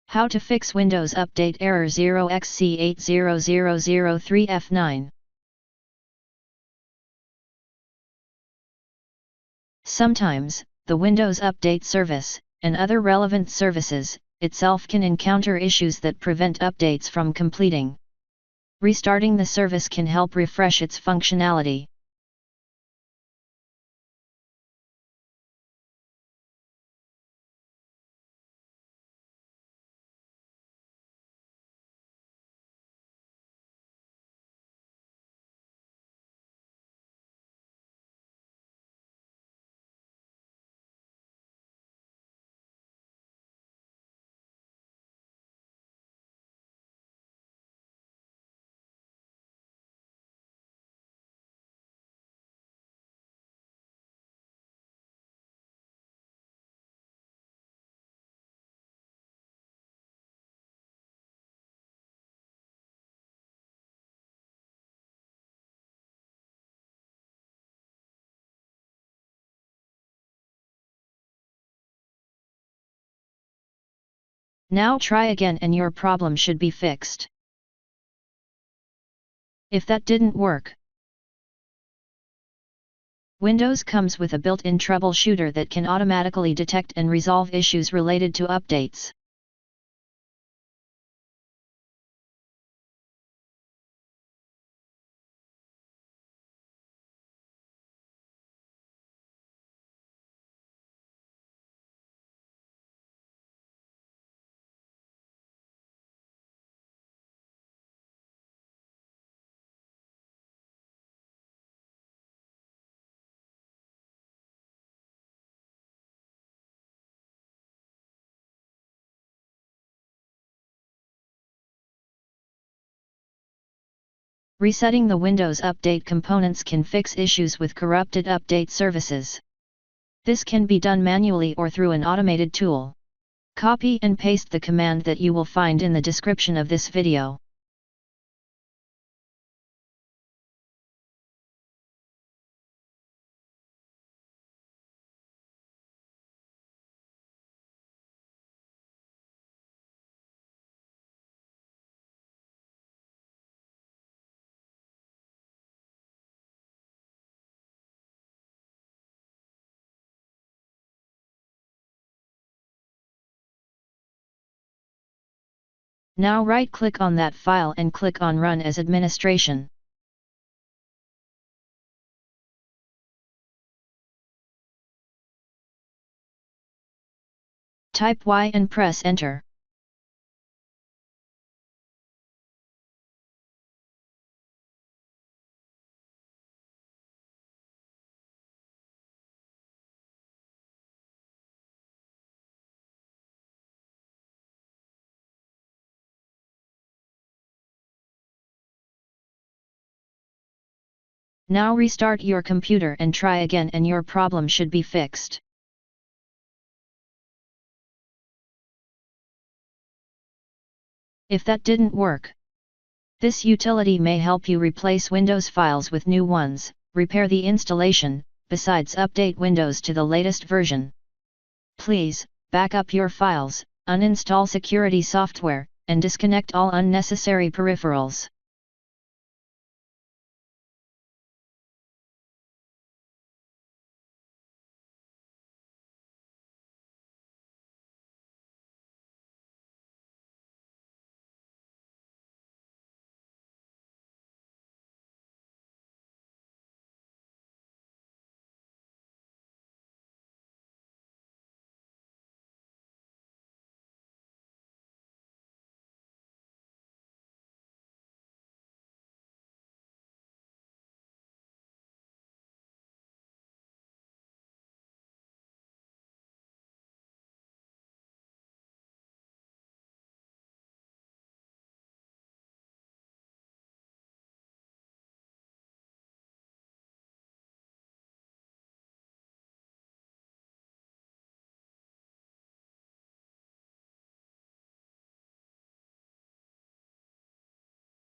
How to fix Windows Update error 0xC80003F9. Sometimes, the Windows Update service, and other relevant services, itself can encounter issues that prevent updates from completing. Restarting the service can help refresh its functionality. Now try again and your problem should be fixed. If that didn't work, Windows comes with a built-in troubleshooter that can automatically detect and resolve issues related to updates. Resetting the Windows Update components can fix issues with corrupted update services. This can be done manually or through an automated tool. Copy and paste the command that you will find in the description of this video. Now right-click on that file and click on Run as Administration. Type Y and press Enter. Now restart your computer and try again and your problem should be fixed. If that didn't work, this utility may help you replace Windows files with new ones, repair the installation, besides update Windows to the latest version. Please, back up your files, uninstall security software, and disconnect all unnecessary peripherals.